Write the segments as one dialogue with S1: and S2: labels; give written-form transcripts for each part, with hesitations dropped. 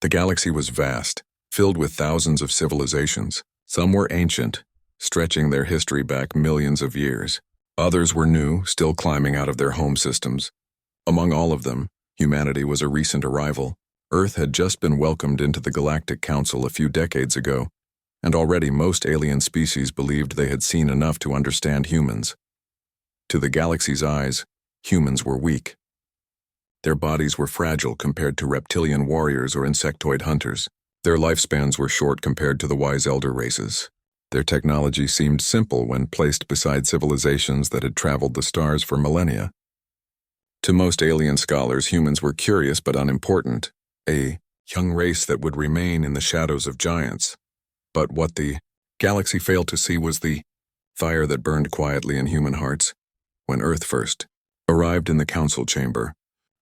S1: The galaxy was vast, filled with thousands of civilizations. Some were ancient, stretching their history back millions of years. Others were new, still climbing out of their home systems. Among all of them, humanity was a recent arrival. Earth had just been welcomed into the Galactic Council a few decades ago, and already most alien species believed they had seen enough to understand humans. To the galaxy's eyes, humans were weak. Their bodies were fragile compared to reptilian warriors or insectoid hunters. Their lifespans were short compared to the wise elder races. Their technology seemed simple when placed beside civilizations that had traveled the stars for millennia. To most alien scholars, humans were curious but unimportant, a young race that would remain in the shadows of giants. But what the galaxy failed to see was the fire that burned quietly in human hearts. When Earth first arrived in the council chamber,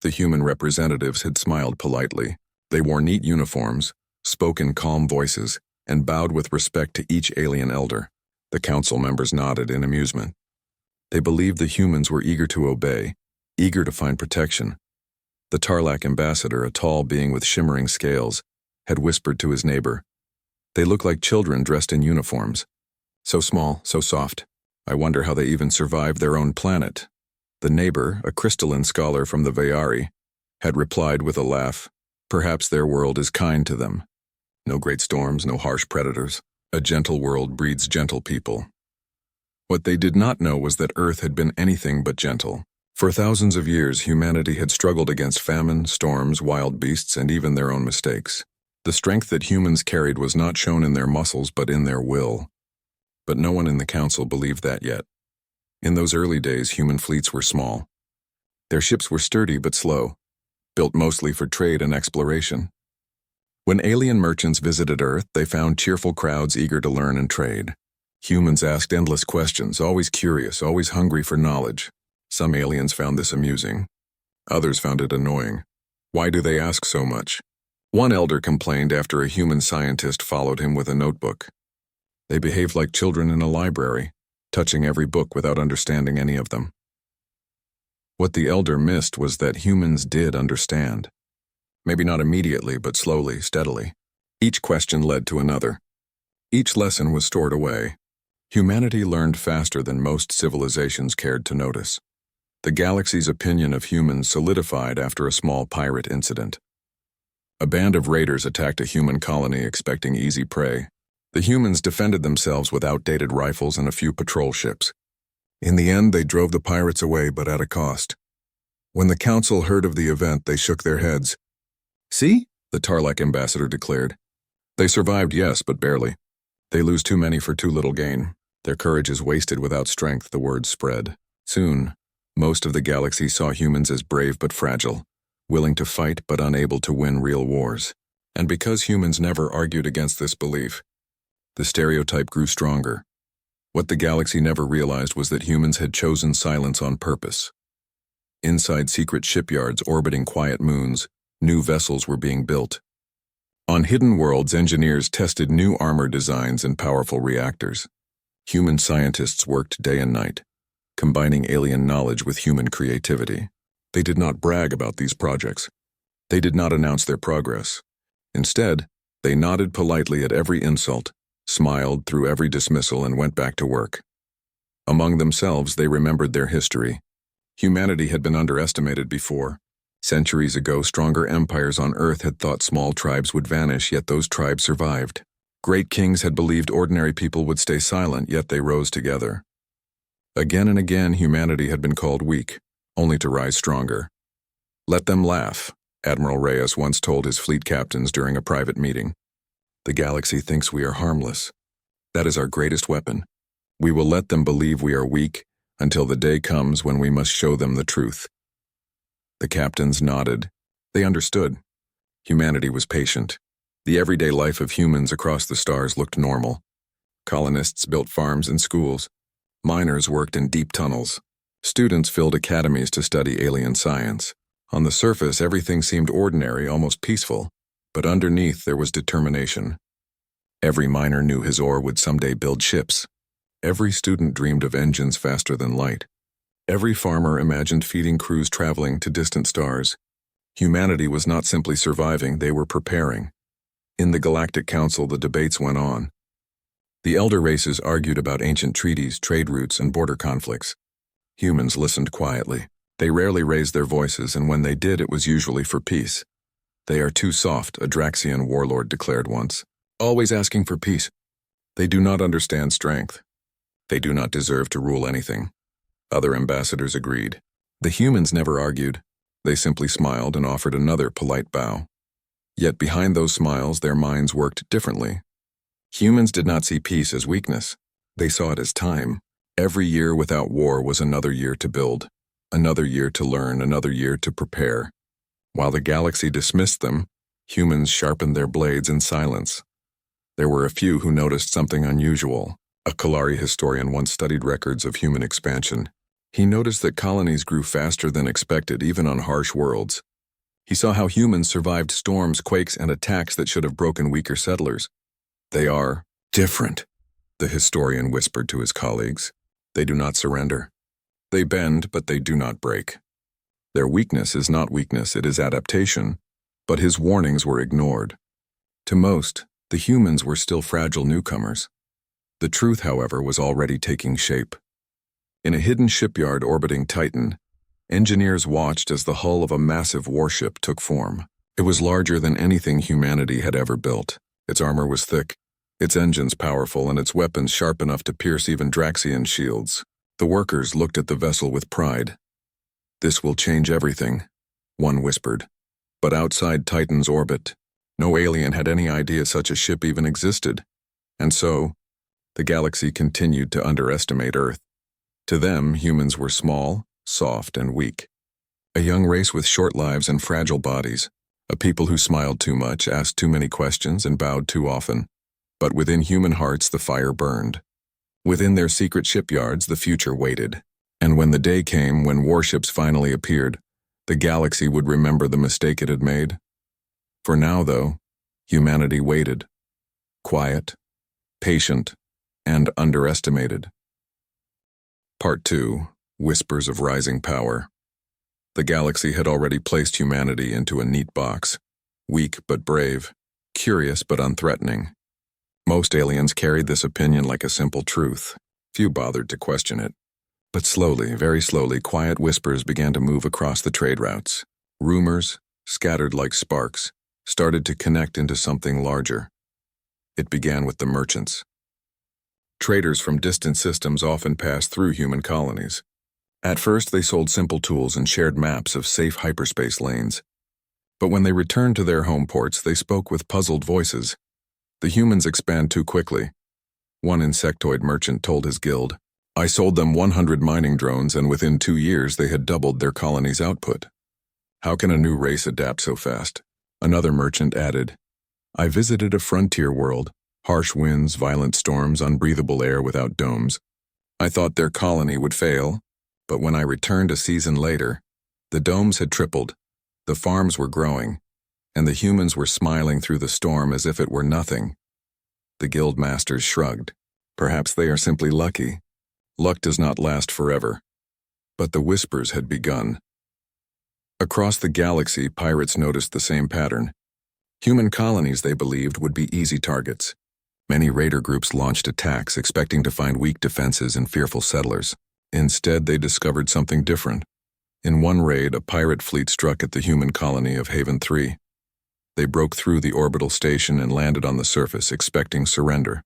S1: the human representatives had smiled politely. They wore neat uniforms, spoke in calm voices, and bowed with respect to each alien elder. The council members nodded in amusement. They believed the humans were eager to obey, eager to find protection. The Tarlac ambassador, a tall being with shimmering scales, had whispered to his neighbor, "They look like children dressed in uniforms. So small, so soft. I wonder how they even survived their own planet." The neighbor, a crystalline scholar from the Vayari, had replied with a laugh, "Perhaps their world is kind to them. No great storms, no harsh predators. A gentle world breeds gentle people." What they did not know was that Earth had been anything but gentle. For thousands of years, humanity had struggled against famine, storms, wild beasts, and even their own mistakes. The strength that humans carried was not shown in their muscles but in their will. But no one in the council believed that yet. In those early days, human fleets were small. Their ships were sturdy but slow, built mostly for trade and exploration. When alien merchants visited Earth, they found cheerful crowds eager to learn and trade. Humans asked endless questions, always curious, always hungry for knowledge. Some aliens found this amusing. Others found it annoying. Why do they ask so much? One elder complained after a human scientist followed him with a notebook. They behaved like children in a library, touching every book without understanding any of them. What the elder missed was that humans did understand. Maybe not immediately, but slowly, steadily. Each question led to another. Each lesson was stored away. Humanity learned faster than most civilizations cared to notice. The galaxy's opinion of humans solidified after a small pirate incident. A band of raiders attacked a human colony expecting easy prey. The humans defended themselves with outdated rifles and a few patrol ships. In the end, they drove the pirates away, but at a cost. When the council heard of the event, they shook their heads. "See?" the Tarlac ambassador declared. "They survived, yes, but barely. They lose too many for too little gain. Their courage is wasted without strength," the word spread. Soon, most of the galaxy saw humans as brave but fragile, willing to fight but unable to win real wars. And because humans never argued against this belief, the stereotype grew stronger. What the galaxy never realized was that humans had chosen silence on purpose. Inside secret shipyards orbiting quiet moons, new vessels were being built. On hidden worlds, engineers tested new armor designs and powerful reactors. Human scientists worked day and night, combining alien knowledge with human creativity. They did not brag about these projects. They did not announce their progress. Instead, they nodded politely at every insult, smiled through every dismissal, and went back to work. Among themselves, they remembered their history. Humanity had been underestimated before. Centuries ago, stronger empires on Earth had thought small tribes would vanish, yet those tribes survived. Great kings had believed ordinary people would stay silent, yet they rose together. Again and again, humanity had been called weak, only to rise stronger. "Let them laugh," Admiral Reyes once told his fleet captains during a private meeting. "The galaxy thinks we are harmless. That is our greatest weapon. We will let them believe we are weak until the day comes when we must show them the truth." The captains nodded. They understood. Humanity was patient. The everyday life of humans across the stars looked normal. Colonists built farms and schools. Miners worked in deep tunnels. Students filled academies to study alien science. On the surface, everything seemed ordinary, almost peaceful, but underneath there was determination. Every miner knew his ore would someday build ships. Every student dreamed of engines faster than light. Every farmer imagined feeding crews traveling to distant stars. Humanity was not simply surviving, they were preparing. In the Galactic Council, the debates went on. The elder races argued about ancient treaties, trade routes, and border conflicts. Humans listened quietly. They rarely raised their voices, and when they did, it was usually for peace. "They are too soft," a Draxian warlord declared once. "Always asking for peace. They do not understand strength. They do not deserve to rule anything." Other ambassadors agreed. The humans never argued. They simply smiled and offered another polite bow. Yet behind those smiles, their minds worked differently. Humans did not see peace as weakness. They saw it as time. Every year without war was another year to build, another year to learn, another year to prepare. While the galaxy dismissed them, humans sharpened their blades in silence. There were a few who noticed something unusual. A Kalari historian once studied records of human expansion. He noticed that colonies grew faster than expected, even on harsh worlds. He saw how humans survived storms, quakes, and attacks that should have broken weaker settlers. "They are different," the historian whispered to his colleagues. "They do not surrender. They bend, but they do not break. Their weakness is not weakness, it is adaptation." But his warnings were ignored. To most, the humans were still fragile newcomers. The truth, however, was already taking shape. In a hidden shipyard orbiting Titan, engineers watched as the hull of a massive warship took form. It was larger than anything humanity had ever built. Its armor was thick, its engines powerful, and its weapons sharp enough to pierce even Draxian shields. The workers looked at the vessel with pride. "This will change everything," one whispered. But outside Titan's orbit, no alien had any idea such a ship even existed. And so, the galaxy continued to underestimate Earth. To them, humans were small, soft, and weak. A young race with short lives and fragile bodies. A people who smiled too much, asked too many questions, and bowed too often. But within human hearts, the fire burned. Within their secret shipyards, the future waited. And when the day came, when warships finally appeared, the galaxy would remember the mistake it had made. For now, though, humanity waited. Quiet, patient, and underestimated. Part 2. Whispers of Rising Power. The galaxy had already placed humanity into a neat box. Weak but brave, curious but unthreatening. Most aliens carried this opinion like a simple truth. Few bothered to question it. But slowly, very slowly, quiet whispers began to move across the trade routes. Rumors, scattered like sparks, started to connect into something larger. It began with the merchants. Traders from distant systems often passed through human colonies. At first, they sold simple tools and shared maps of safe hyperspace lanes. But when they returned to their home ports, they spoke with puzzled voices. The humans expand too quickly. One insectoid merchant told his guild, "I sold them 100 mining drones, and within 2 years they had doubled their colony's output. How can a new race adapt so fast?" Another merchant added, "I visited a frontier world, harsh winds, violent storms, unbreathable air without domes. I thought their colony would fail, but when I returned a season later, the domes had tripled, the farms were growing, and the humans were smiling through the storm as if it were nothing." The guild masters shrugged. Perhaps they are simply lucky. Luck does not last forever. But the whispers had begun. Across the galaxy, pirates noticed the same pattern. Human colonies, they believed, would be easy targets. Many raider groups launched attacks, expecting to find weak defenses and fearful settlers. Instead, they discovered something different. In one raid, a pirate fleet struck at the human colony of Haven 3. They broke through the orbital station and landed on the surface, expecting surrender.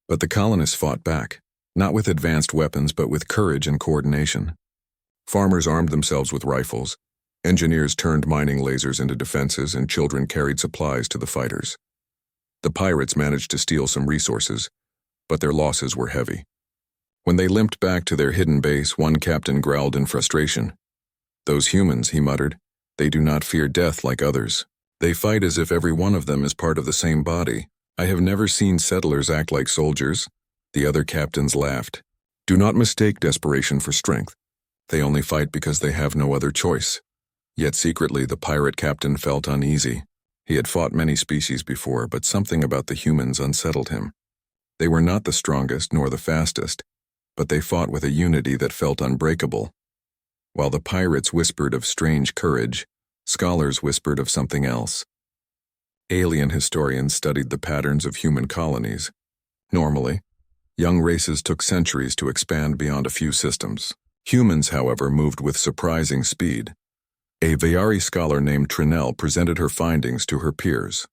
S1: But the colonists fought back, not with advanced weapons, but with courage and coordination. Farmers armed themselves with rifles, engineers turned mining lasers into defenses, and children carried supplies to the fighters. The pirates managed to steal some resources, but their losses were heavy. When they limped back to their hidden base, one captain growled in frustration. "Those humans," he muttered, "they do not fear death like others. They fight as if every one of them is part of the same body. I have never seen settlers act like soldiers." The other captains laughed. "Do not mistake desperation for strength. They only fight because they have no other choice." Yet secretly, the pirate captain felt uneasy. He had fought many species before, but something about the humans unsettled him. They were not the strongest nor the fastest, but they fought with a unity that felt unbreakable. While the pirates whispered of strange courage, Scholars whispered of something else. Alien historians studied the patterns of human colonies. Normally, young races took centuries to expand beyond a few systems. Humans, however, moved with surprising speed. A Vayari scholar named Trinell presented her findings to her peers.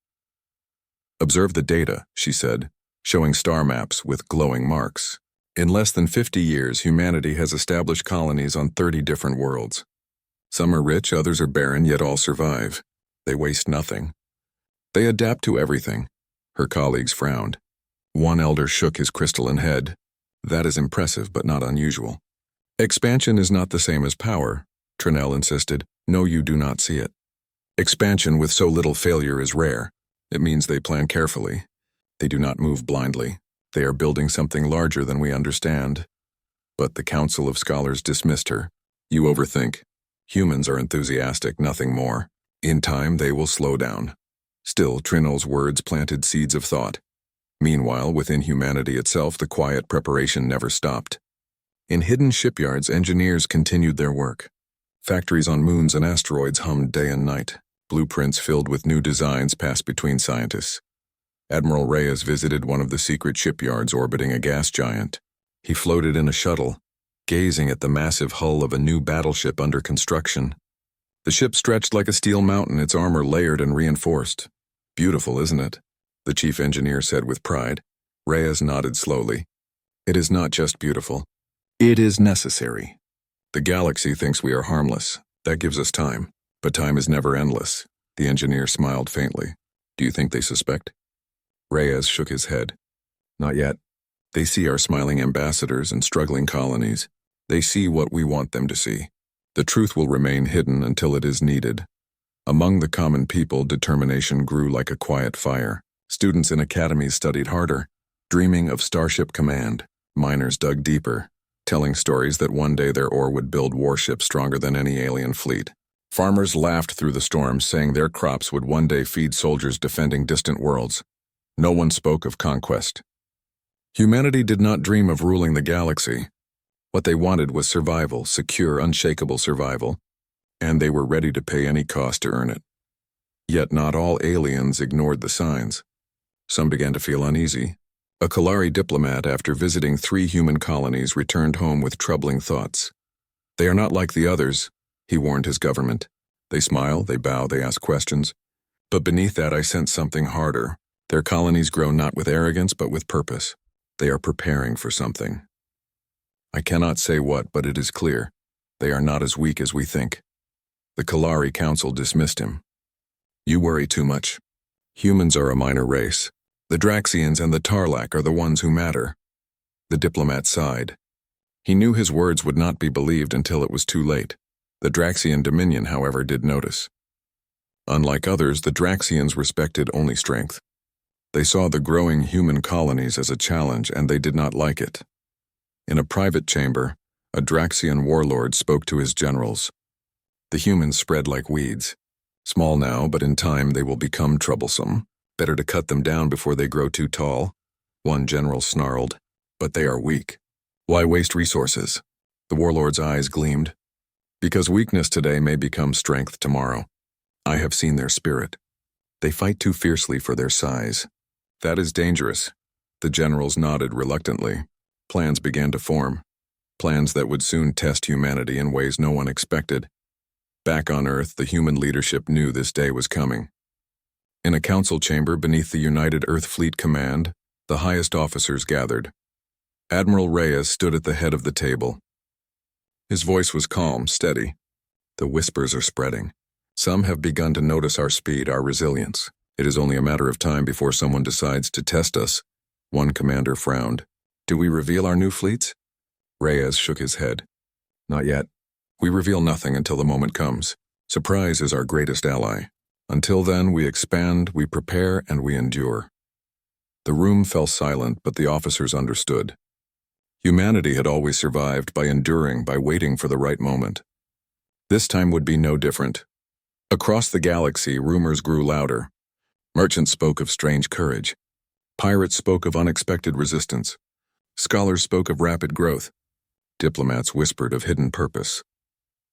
S1: "Observe the data," she said, showing star maps with glowing marks. "In less than 50 years, humanity has established colonies on 30 different worlds. Some are rich, others are barren, yet all survive. They waste nothing. They adapt to everything." Her colleagues frowned. One elder shook his crystalline head. "That is impressive, but not unusual." "Expansion is not the same as power," Trinell insisted. "No, you do not see it. Expansion with so little failure is rare. It means they plan carefully. They do not move blindly. They are building something larger than we understand." But the Council of Scholars dismissed her. "You overthink. Humans are enthusiastic, nothing more. In time, they will slow down." Still, Trinell's words planted seeds of thought. Meanwhile, within humanity itself, the quiet preparation never stopped. In hidden shipyards, engineers continued their work. Factories on moons and asteroids hummed day and night. Blueprints filled with new designs passed between scientists. Admiral Reyes visited one of the secret shipyards orbiting a gas giant. He floated in a shuttle, gazing at the massive hull of a new battleship under construction. The ship stretched like a steel mountain, its armor layered and reinforced. "Beautiful, isn't it?" the chief engineer said with pride. Reyes nodded slowly. "It is not just beautiful. It is necessary. The galaxy thinks we are harmless. That gives us time. But time is never endless." The engineer smiled faintly. "Do you think they suspect?" Reyes shook his head. "Not yet. They see our smiling ambassadors and struggling colonies. They see what we want them to see. The truth will remain hidden until it is needed." Among the common people, determination grew like a quiet fire. Students in academies studied harder, dreaming of Starship Command. Miners dug deeper, telling stories that one day their ore would build warships stronger than any alien fleet. Farmers laughed through the storm, saying their crops would one day feed soldiers defending distant worlds. No one spoke of conquest. Humanity did not dream of ruling the galaxy. What they wanted was survival, secure, unshakable survival, and they were ready to pay any cost to earn it. Yet not all aliens ignored the signs. Some began to feel uneasy. A Kalari diplomat, after visiting 3 human colonies, returned home with troubling thoughts. "They are not like the others," he warned his government. "They smile, they bow, they ask questions. But beneath that I sense something harder. Their colonies grow not with arrogance, but with purpose. They are preparing for something. I cannot say what, but it is clear. They are not as weak as we think." The Kalari Council dismissed him. "You worry too much. Humans are a minor race. The Draxians and the Tarlac are the ones who matter." The diplomat sighed. He knew his words would not be believed until it was too late. The Draxian Dominion, however, did notice. Unlike others, the Draxians respected only strength. They saw the growing human colonies as a challenge, and they did not like it. In a private chamber, a Draxian warlord spoke to his generals. "The humans spread like weeds. Small now, but in time they will become troublesome. Better to cut them down before they grow too tall." One general snarled. "But they are weak. Why waste resources?" The warlord's eyes gleamed. "Because weakness today may become strength tomorrow. I have seen their spirit. They fight too fiercely for their size. That is dangerous." The generals nodded reluctantly. Plans began to form. Plans that would soon test humanity in ways no one expected. Back on Earth, the human leadership knew this day was coming. In a council chamber beneath the United Earth Fleet Command, the highest officers gathered. Admiral Reyes stood at the head of the table. His voice was calm, steady. "The whispers are spreading. Some have begun to notice our speed, our resilience. It is only a matter of time before someone decides to test us." One commander frowned. "Do we reveal our new fleets?" Reyes shook his head. "Not yet. We reveal nothing until the moment comes. Surprise is our greatest ally. Until then, we expand, we prepare, and we endure." The room fell silent, but the officers understood. Humanity had always survived by enduring, by waiting for the right moment. This time would be no different. Across the galaxy, rumors grew louder. Merchants spoke of strange courage. Pirates spoke of unexpected resistance. Scholars spoke of rapid growth. Diplomats whispered of hidden purpose.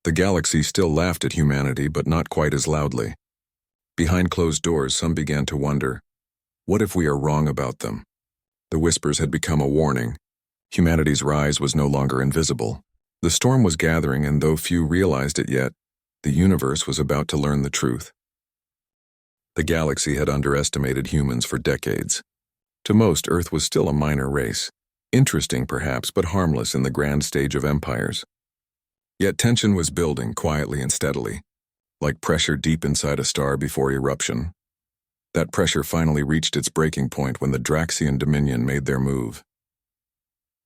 S1: The galaxy still laughed at humanity, but not quite as loudly. Behind closed doors, some began to wonder, what if we are wrong about them? The whispers had become a warning. Humanity's rise was no longer invisible. The storm was gathering, and though few realized it yet, the universe was about to learn the truth. The galaxy had underestimated humans for decades. To most, Earth was still a minor race, interesting perhaps, but harmless in the grand stage of empires. Yet tension was building quietly and steadily, like pressure deep inside a star before eruption. That pressure finally reached its breaking point when the Draxian Dominion made their move.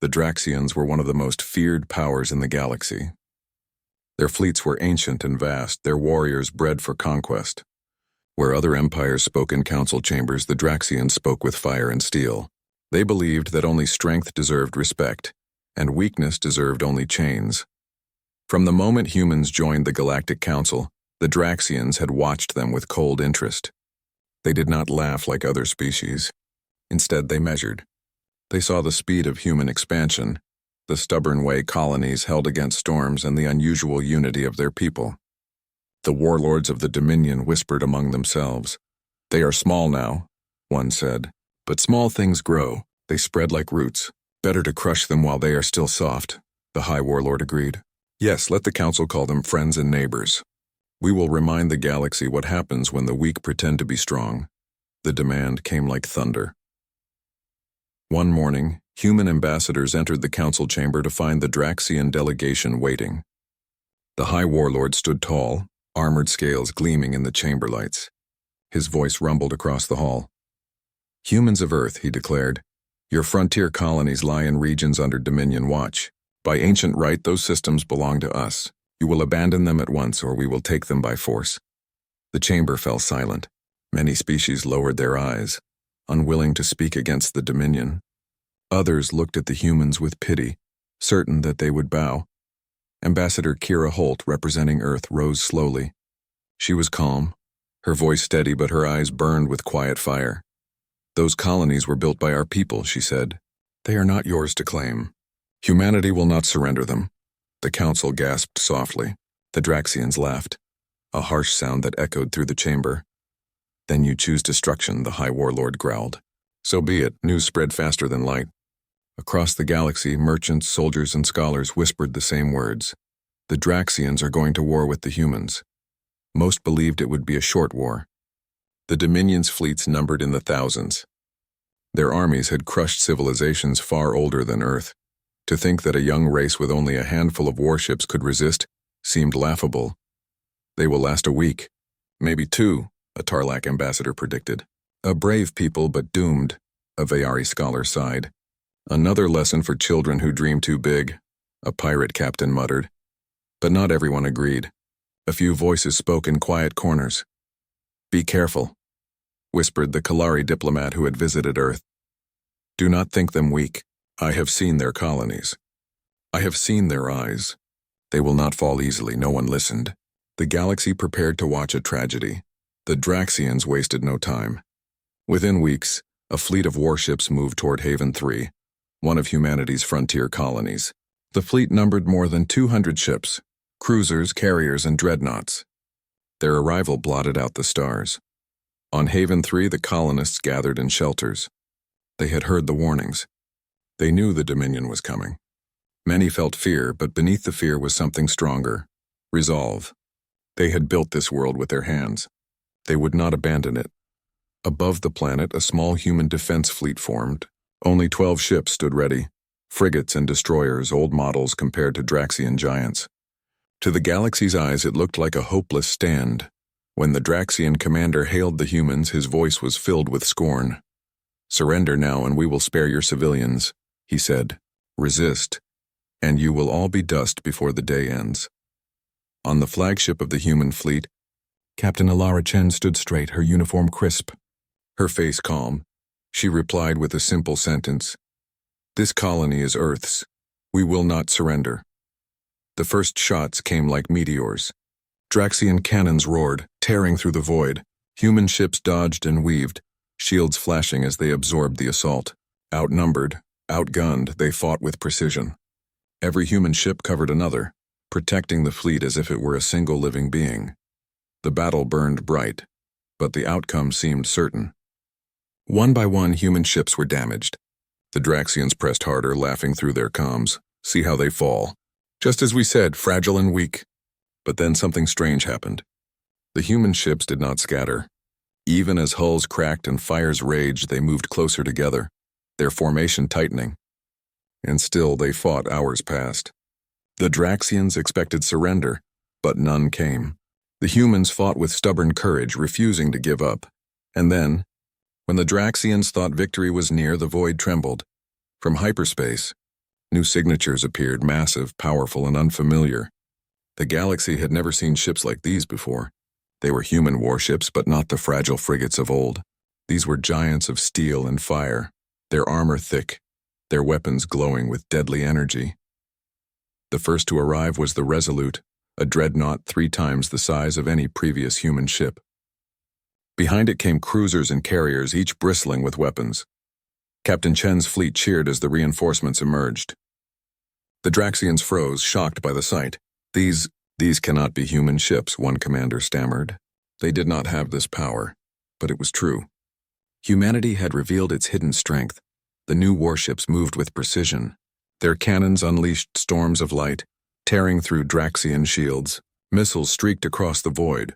S1: The Draxians were one of the most feared powers in the galaxy. Their fleets were ancient and vast, their warriors bred for conquest. Where other empires spoke in council chambers, the Draxians spoke with fire and steel. They believed that only strength deserved respect, and weakness deserved only chains. From the moment humans joined the Galactic Council, the Draxians had watched them with cold interest. They did not laugh like other species. Instead, they measured. They saw the speed of human expansion, the stubborn way colonies held against storms, and the unusual unity of their people. The warlords of the Dominion whispered among themselves. "They are small now," one said. "But small things grow. They spread like roots. Better to crush them while they are still soft," the High Warlord agreed. "Yes, let the Council call them friends and neighbors. We will remind the galaxy what happens when the weak pretend to be strong." The demand came like thunder. One morning, human ambassadors entered the council chamber to find the Draxian delegation waiting. The High Warlord stood tall, armored scales gleaming in the chamber lights. His voice rumbled across the hall. "Humans of Earth," he declared, "your frontier colonies lie in regions under Dominion watch. By ancient right, those systems belong to us. You will abandon them at once, or we will take them by force." The chamber fell silent. Many species lowered their eyes, unwilling to speak against the Dominion. Others looked at the humans with pity, certain that they would bow. Ambassador Kira Holt, representing Earth, rose slowly. She was calm, her voice steady, but her eyes burned with quiet fire. "Those colonies were built by our people," she said. "They are not yours to claim. Humanity will not surrender them." The council gasped softly. The Draxians laughed, a harsh sound that echoed through the chamber. "Then you choose destruction," the High Warlord growled. "So be it." News spread faster than light. Across the galaxy, merchants, soldiers, and scholars whispered the same words. The Draxians are going to war with the humans. Most believed it would be a short war. The Dominion's fleets numbered in the thousands. Their armies had crushed civilizations far older than Earth. To think that a young race with only a handful of warships could resist seemed laughable. "They will last a week, maybe 2, a Tarlac ambassador predicted. "A brave people, but doomed," a Vayari scholar sighed. "Another lesson for children who dream too big," a pirate captain muttered. But not everyone agreed. A few voices spoke in quiet corners. "Be careful," whispered the Kalari diplomat who had visited Earth. "Do not think them weak. I have seen their colonies. I have seen their eyes. They will not fall easily." No one listened. The galaxy prepared to watch a tragedy. The Draxians wasted no time. Within weeks, a fleet of warships moved toward Haven 3, one of humanity's frontier colonies. The fleet numbered more than 200 ships, cruisers, carriers, and dreadnoughts. Their arrival blotted out the stars. On Haven 3, the colonists gathered in shelters. They had heard the warnings. They knew the Dominion was coming. Many felt fear, but beneath the fear was something stronger: resolve. They had built this world with their hands. They would not abandon it. Above the planet, a small human defense fleet formed. Only 12 ships stood ready, frigates and destroyers, old models compared to Draxian giants. To the galaxy's eyes, it looked like a hopeless stand. When the Draxian commander hailed the humans, his voice was filled with scorn. "Surrender now, and we will spare your civilians," he said. "Resist, and you will all be dust before the day ends." On the flagship of the human fleet, Captain Alara Chen stood straight, her uniform crisp, her face calm. She replied with a simple sentence: "This colony is Earth's. We will not surrender." The first shots came like meteors. Draxian cannons roared, tearing through the void. Human ships dodged and weaved, shields flashing as they absorbed the assault. Outnumbered, outgunned, they fought with precision. Every human ship covered another. protecting the fleet as if it were a single living being. The battle burned bright, but the outcome seemed certain. One by one, human ships were damaged. The Draxians pressed harder, laughing through their comms. See how they fall. Just as we said, fragile and weak. But then something strange happened. The human ships did not scatter. Even as hulls cracked and fires raged, they moved closer together, their formation tightening. And still they fought. Hours passed. The Draxians expected surrender, but none came. The humans fought with stubborn courage, refusing to give up. And then, when the Draxians thought victory was near, the void trembled. From hyperspace, new signatures appeared, massive, powerful, and unfamiliar. The galaxy had never seen ships like these before. They were human warships, but not the fragile frigates of old. These were giants of steel and fire, their armor thick, their weapons glowing with deadly energy. The first to arrive was the Resolute, a dreadnought 3 times the size of any previous human ship. Behind it came cruisers and carriers, each bristling with weapons. Captain Chen's fleet cheered as the reinforcements emerged. The Draxians froze, shocked by the sight. These cannot be human ships, one commander stammered. They did not have this power, but it was true. Humanity had revealed its hidden strength. The new warships moved with precision. Their cannons unleashed storms of light, tearing through Draxian shields. Missiles streaked across the void,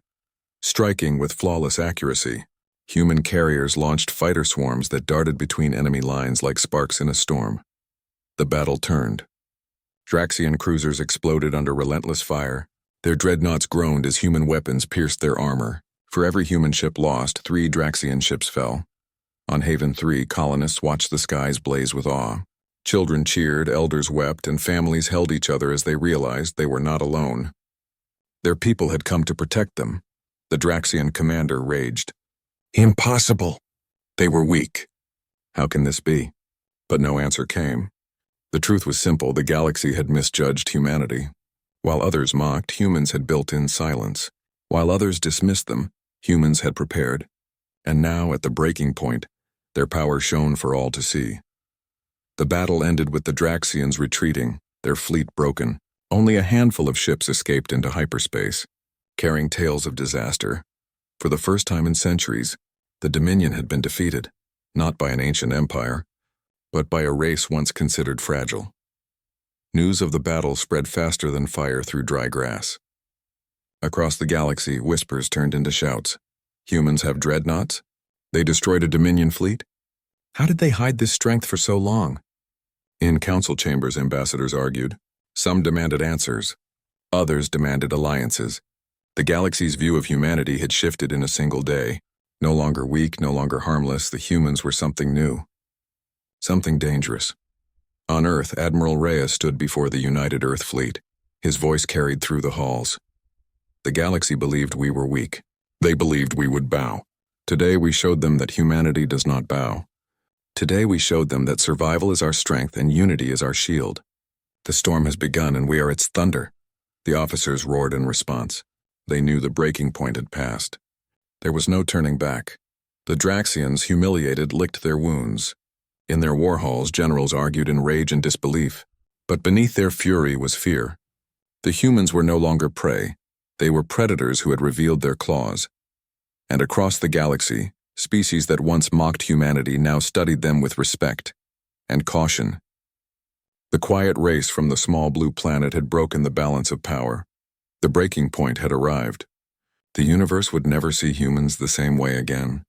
S1: striking with flawless accuracy. Human carriers launched fighter swarms that darted between enemy lines like sparks in a storm. The battle turned. Draxian cruisers exploded under relentless fire. Their dreadnoughts groaned as human weapons pierced their armor. For every human ship lost, 3 Draxian ships fell. On Haven 3, colonists watched the skies blaze with awe. Children cheered, elders wept, and families held each other as they realized they were not alone. Their people had come to protect them. The Draxian commander raged. Impossible! They were weak. How can this be? But no answer came. The truth was simple: the galaxy had misjudged humanity. While others mocked, humans had built in silence. While others dismissed them, humans had prepared. And now, at the breaking point, their power shone for all to see. The battle ended with the Draxians retreating, their fleet broken. Only a handful of ships escaped into hyperspace, carrying tales of disaster. For the first time in centuries, the Dominion had been defeated, not by an ancient empire, but by a race once considered fragile. News of the battle spread faster than fire through dry grass. Across the galaxy, whispers turned into shouts. Humans have dreadnoughts? They destroyed a Dominion fleet? How did they hide this strength for so long? In council chambers, ambassadors argued. Some demanded answers. Others demanded alliances. The galaxy's view of humanity had shifted in a single day. No longer weak, no longer harmless, the humans were something new. Something dangerous. On Earth, Admiral Reyes stood before the United Earth Fleet. His voice carried through the halls. The galaxy believed we were weak. They believed we would bow. Today we showed them that humanity does not bow. Today we showed them that survival is our strength and unity is our shield. The storm has begun and we are its thunder. The officers roared in response. They knew the breaking point had passed. There was no turning back. The Draxians, humiliated, licked their wounds. In their war halls, generals argued in rage and disbelief. But beneath their fury was fear. The humans were no longer prey. They were predators who had revealed their claws. And across the galaxy, species that once mocked humanity now studied them with respect and caution. The quiet race from the small blue planet had broken the balance of power. The breaking point had arrived. The universe would never see humans the same way again.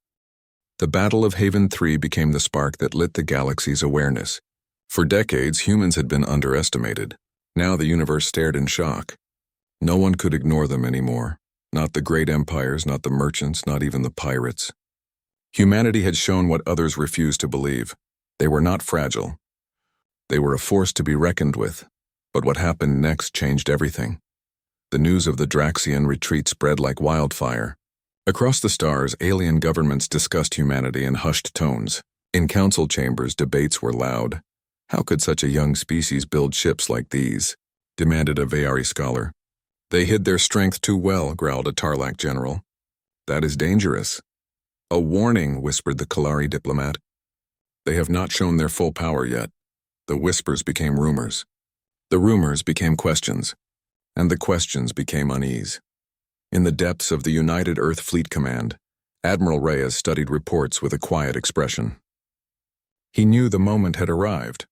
S1: The Battle of Haven 3 became the spark that lit the galaxy's awareness. For decades, humans had been underestimated. Now the universe stared in shock. No one could ignore them anymore. Not the great empires, not the merchants, not even the pirates. Humanity had shown what others refused to believe. They were not fragile. They were a force to be reckoned with. But what happened next changed everything. The news of the Draxian retreat spread like wildfire. Across the stars, alien governments discussed humanity in hushed tones. In council chambers, debates were loud. How could such a young species build ships like these? Demanded a Veari scholar. They hid their strength too well, growled a Tarlac general. That is dangerous. A warning, whispered the Kalari diplomat. They have not shown their full power yet. The whispers became rumors. The rumors became questions. and the questions became unease. In the depths of the United Earth Fleet Command, Admiral Reyes studied reports with a quiet expression. He knew the moment had arrived.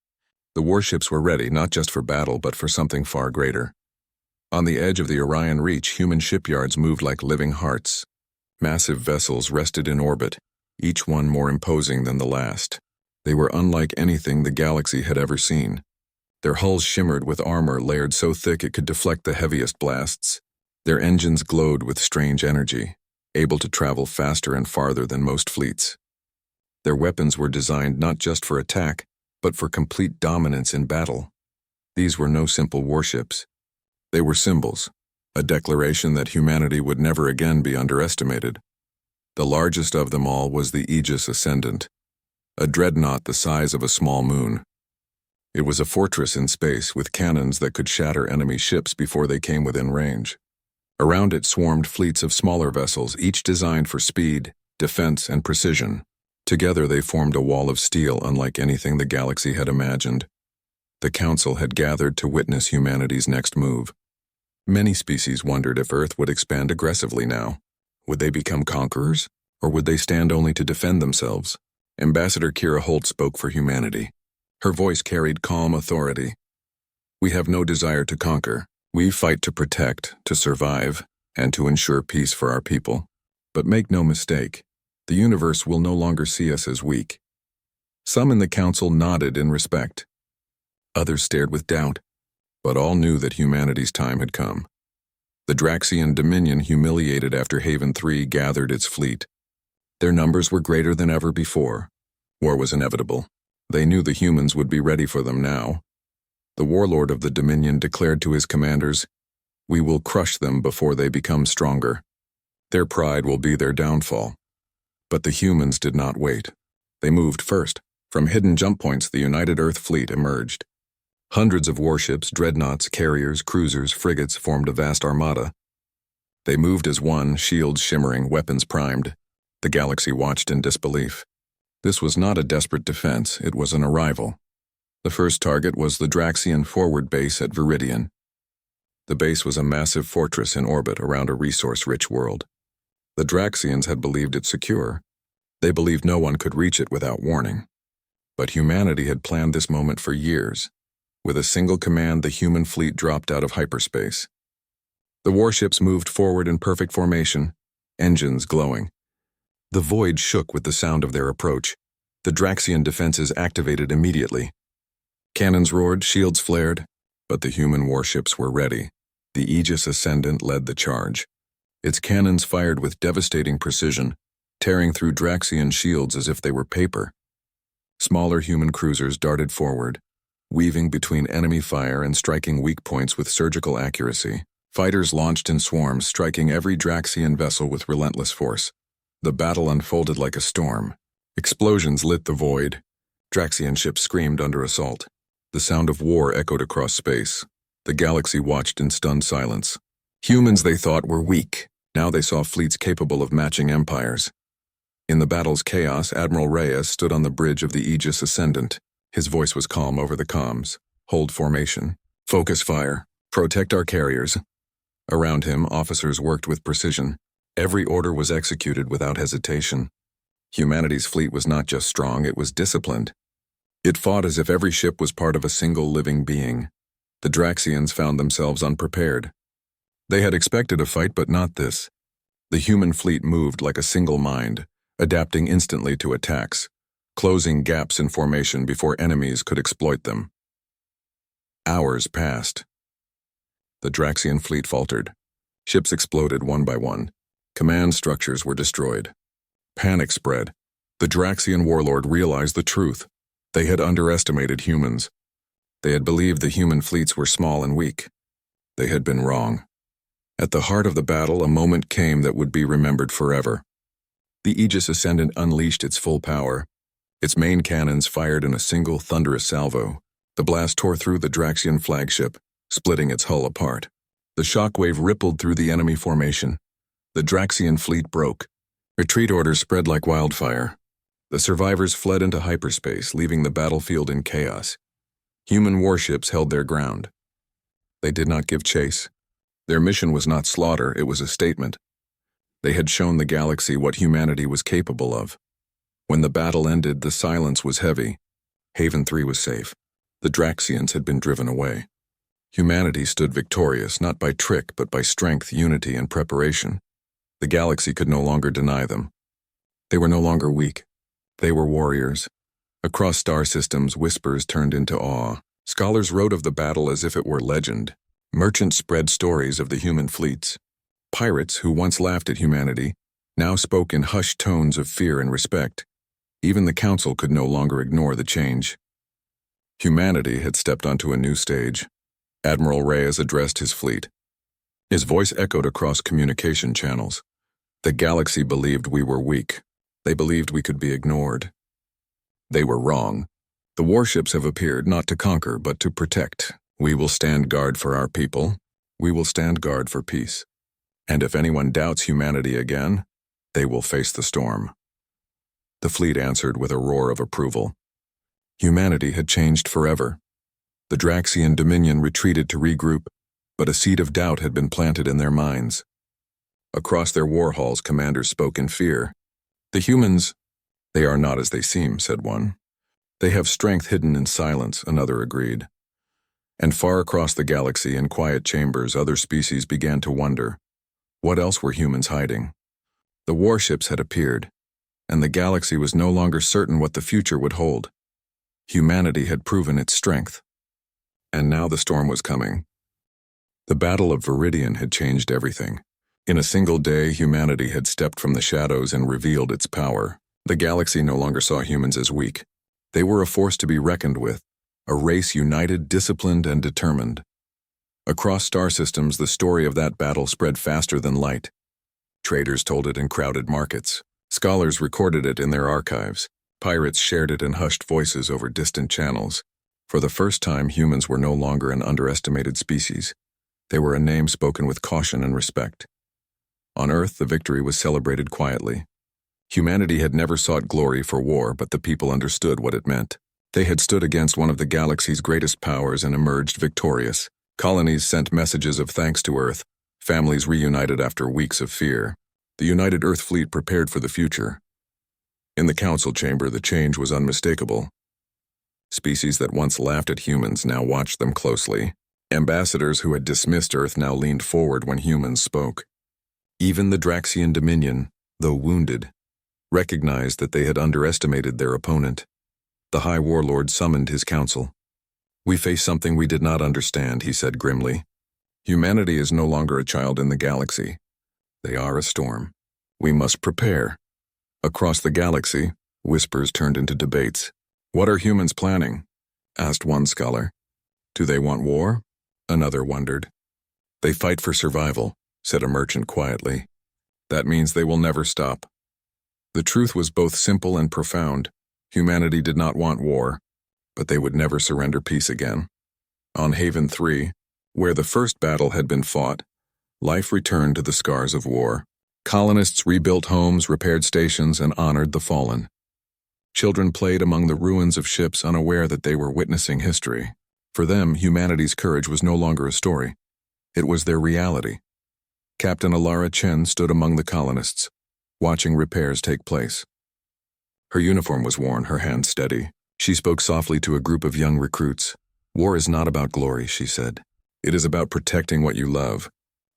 S1: The warships were ready not just for battle but for something far greater. On the edge of the Orion Reach, human shipyards moved like living hearts. Massive vessels rested in orbit, each one more imposing than the last. They were unlike anything the galaxy had ever seen. Their hulls shimmered with armor layered so thick it could deflect the heaviest blasts. Their engines glowed with strange energy, able to travel faster and farther than most fleets. Their weapons were designed not just for attack, but for complete dominance in battle. These were no simple warships. They were symbols, a declaration that humanity would never again be underestimated. The largest of them all was the Aegis Ascendant, a dreadnought the size of a small moon. It was a fortress in space with cannons that could shatter enemy ships before they came within range. Around it swarmed fleets of smaller vessels, each designed for speed, defense, and precision. Together they formed a wall of steel unlike anything the galaxy had imagined. The Council had gathered to witness humanity's next move. Many species wondered if Earth would expand aggressively now. Would they become conquerors, or would they stand only to defend themselves? Ambassador Kira Holt spoke for humanity. Her voice carried calm authority. We have no desire to conquer. We fight to protect, to survive, and to ensure peace for our people. But make no mistake, the universe will no longer see us as weak. Some in the Council nodded in respect. Others stared with doubt, but all knew that humanity's time had come. The Draxian Dominion, humiliated after Haven 3, gathered its fleet. Their numbers were greater than ever before. War was inevitable. They knew the humans would be ready for them now. The warlord of the Dominion declared to his commanders, "We will crush them before they become stronger. Their pride will be their downfall." But the humans did not wait. They moved first. From hidden jump points, the United Earth Fleet emerged. Hundreds of warships, dreadnoughts, carriers, cruisers, frigates formed a vast armada. They moved as one, shields shimmering, weapons primed. The galaxy watched in disbelief. This was not a desperate defense, it was an arrival. The first target was the Draxian forward base at Viridian. The base was a massive fortress in orbit around a resource-rich world. The Draxians had believed it secure. They believed no one could reach it without warning. But humanity had planned this moment for years. With a single command, the human fleet dropped out of hyperspace. The warships moved forward in perfect formation, engines glowing. The void shook with the sound of their approach. The Draxian defenses activated immediately. Cannons roared, shields flared, but the human warships were ready. The Aegis Ascendant led the charge. Its cannons fired with devastating precision, tearing through Draxian shields as if they were paper. Smaller human cruisers darted forward, weaving between enemy fire and striking weak points with surgical accuracy. Fighters launched in swarms, striking every Draxian vessel with relentless force. The battle unfolded like a storm. Explosions lit the void. Draxian ships screamed under assault. The sound of war echoed across space. The galaxy watched in stunned silence. Humans they thought were weak. Now they saw fleets capable of matching empires. In the battle's chaos, Admiral Reyes stood on the bridge of the Aegis Ascendant. His voice was calm over the comms. Hold formation. Focus fire. Protect our carriers. Around him, officers worked with precision. Every order was executed without hesitation. Humanity's fleet was not just strong, it was disciplined. It fought as if every ship was part of a single living being. The Draxians found themselves unprepared. They had expected a fight, but not this. The human fleet moved like a single mind, adapting instantly to attacks, closing gaps in formation before enemies could exploit them. Hours passed. The Draxian fleet faltered. Ships exploded one by one. Command structures were destroyed. Panic spread. The Draxian warlord realized the truth. They had underestimated humans. They had believed the human fleets were small and weak. They had been wrong. At the heart of the battle, a moment came that would be remembered forever. The Aegis Ascendant unleashed its full power. Its main cannons fired in a single thunderous salvo. The blast tore through the Draxian flagship, splitting its hull apart. The shockwave rippled through the enemy formation. The Draxian fleet broke. Retreat orders spread like wildfire. The survivors fled into hyperspace, leaving the battlefield in chaos. Human warships held their ground. They did not give chase. Their mission was not slaughter, it was a statement. They had shown the galaxy what humanity was capable of. When the battle ended, the silence was heavy. Haven 3 was safe. The Draxians had been driven away. Humanity stood victorious, not by trick, but by strength, unity, and preparation. The galaxy could no longer deny them. They were no longer weak. They were warriors. Across star systems, whispers turned into awe. Scholars wrote of the battle as if it were legend. Merchants spread stories of the human fleets. Pirates, who once laughed at humanity, now spoke in hushed tones of fear and respect. Even the Council could no longer ignore the change. Humanity had stepped onto a new stage. Admiral Reyes addressed his fleet. His voice echoed across communication channels. The galaxy believed we were weak. They believed we could be ignored. They were wrong. The warships have appeared not to conquer, but to protect. We will stand guard for our people. We will stand guard for peace. And if anyone doubts humanity again, they will face the storm. The fleet answered with a roar of approval. Humanity had changed forever. The Draxian Dominion retreated to regroup, but a seed of doubt had been planted in their minds. Across their war halls, commanders spoke in fear. The humans, they are not as they seem, said one. They have strength hidden in silence, another agreed. And far across the galaxy, in quiet chambers, other species began to wonder. What else were humans hiding? The warships had appeared, and the galaxy was no longer certain what the future would hold. Humanity had proven its strength. And now the storm was coming. The Battle of Viridian had changed everything. In a single day, humanity had stepped from the shadows and revealed its power. The galaxy no longer saw humans as weak. They were a force to be reckoned with, a race united, disciplined, and determined. Across star systems, the story of that battle spread faster than light. Traders told it in crowded markets. Scholars recorded it in their archives. Pirates shared it in hushed voices over distant channels. For the first time, humans were no longer an underestimated species. They were a name spoken with caution and respect. On Earth, the victory was celebrated quietly. Humanity had never sought glory for war, but the people understood what it meant. They had stood against one of the galaxy's greatest powers and emerged victorious. Colonies sent messages of thanks to Earth. Families reunited after weeks of fear. The United Earth Fleet prepared for the future. In the council chamber, the change was unmistakable. Species that once laughed at humans now watched them closely. Ambassadors who had dismissed Earth now leaned forward when humans spoke. Even the Draxian Dominion, though wounded, recognized that they had underestimated their opponent. The High Warlord summoned his council. We face something we did not understand, he said grimly. Humanity is no longer a child in the galaxy. They are a storm. We must prepare. Across the galaxy, whispers turned into debates. What are humans planning? Asked one scholar. Do they want war? Another wondered. They fight for survival, said a merchant quietly. That means they will never stop. The truth was both simple and profound. Humanity did not want war, but they would never surrender peace again. On Haven 3, where the first battle had been fought, life returned to the scars of war. Colonists rebuilt homes, repaired stations, and honored the fallen. Children played among the ruins of ships, unaware that they were witnessing history. For them, humanity's courage was no longer a story. It was their reality. Captain Alara Chen stood among the colonists, watching repairs take place. Her uniform was worn, her hand steady. She spoke softly to a group of young recruits. War is not about glory, she said. It is about protecting what you love.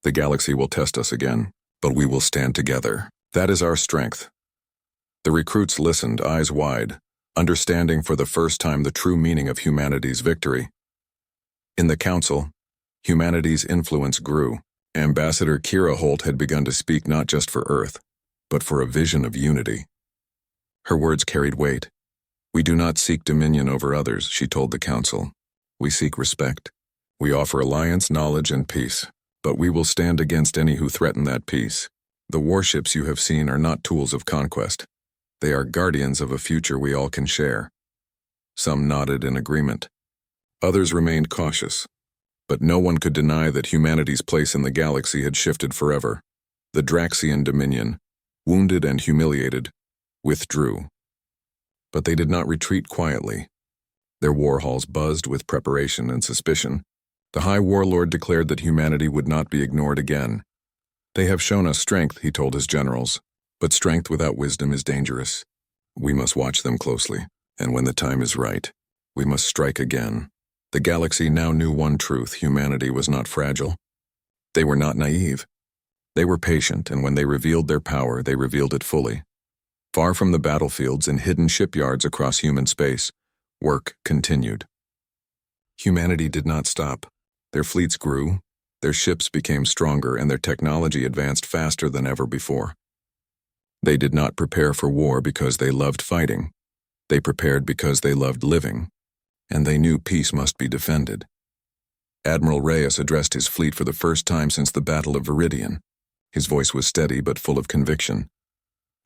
S1: The galaxy will test us again, but we will stand together. That is our strength. The recruits listened, eyes wide, understanding for the first time the true meaning of humanity's victory. In the council, humanity's influence grew. Ambassador Kira Holt had begun to speak not just for Earth, but for a vision of unity. Her words carried weight. We do not seek dominion over others, she told the council. We seek respect. We offer alliance, knowledge, and peace, but we will stand against any who threaten that peace. The warships you have seen are not tools of conquest. They are guardians of a future we all can share. Some nodded in agreement. Others remained cautious. But no one could deny that humanity's place in the galaxy had shifted forever. The Draxian Dominion, wounded and humiliated, withdrew. But they did not retreat quietly. Their war halls buzzed with preparation and suspicion. The High Warlord declared that humanity would not be ignored again. "They have shown us strength," he told his generals, "but strength without wisdom is dangerous. We must watch them closely, and when the time is right, we must strike again." The galaxy now knew one truth: humanity was not fragile. They were not naive. They were patient, and when they revealed their power, they revealed it fully. Far from the battlefields and hidden shipyards across human space, work continued. Humanity did not stop. Their fleets grew, their ships became stronger, and their technology advanced faster than ever before. They did not prepare for war because they loved fighting. They prepared because they loved living, and they knew peace must be defended. Admiral Reyes addressed his fleet for the first time since the Battle of Viridian. His voice was steady but full of conviction.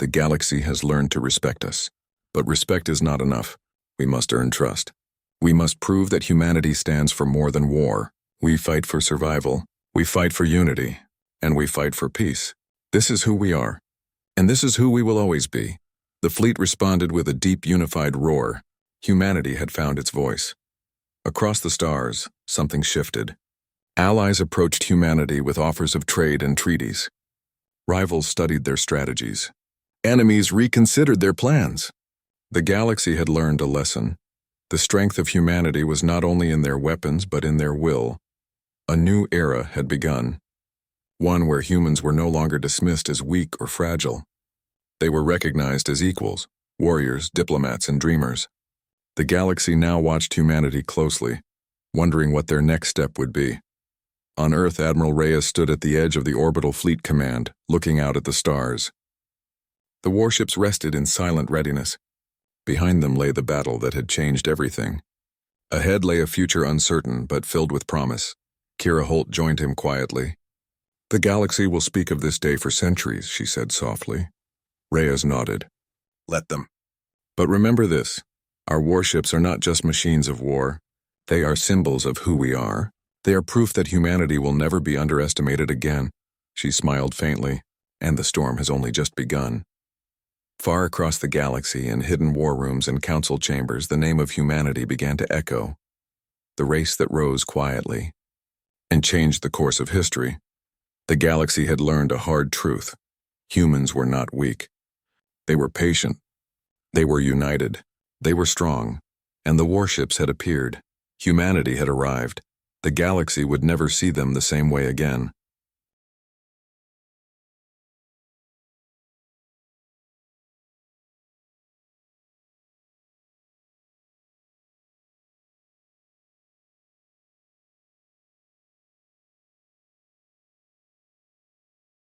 S1: "The galaxy has learned to respect us, but respect is not enough. We must earn trust. We must prove that humanity stands for more than war. We fight for survival, we fight for unity, and we fight for peace. This is who we are, and this is who we will always be." The fleet responded with a deep, unified roar. Humanity had found its voice. Across the stars, something shifted. Allies approached humanity with offers of trade and treaties. Rivals studied their strategies. Enemies reconsidered their plans. The galaxy had learned a lesson. The strength of humanity was not only in their weapons but in their will. A new era had begun. One where humans were no longer dismissed as weak or fragile. They were recognized as equals, warriors, diplomats, and dreamers. The galaxy now watched humanity closely, wondering what their next step would be. On Earth, Admiral Reyes stood at the edge of the orbital fleet command, looking out at the stars. The warships rested in silent readiness. Behind them lay the battle that had changed everything. Ahead lay a future uncertain but filled with promise. Kira Holt joined him quietly. "The galaxy will speak of this day for centuries," she said softly. Reyes nodded. "Let them. But remember this. Our warships are not just machines of war. They are symbols of who we are. They are proof that humanity will never be underestimated again." She smiled faintly, "And the storm has only just begun." Far across the galaxy, in hidden war rooms and council chambers, the name of humanity began to echo. The race that rose quietly and changed the course of history. The galaxy had learned a hard truth. Humans were not weak. They were patient. They were united. They were strong. And the warships had appeared. Humanity had arrived. The galaxy would never see them the same way again.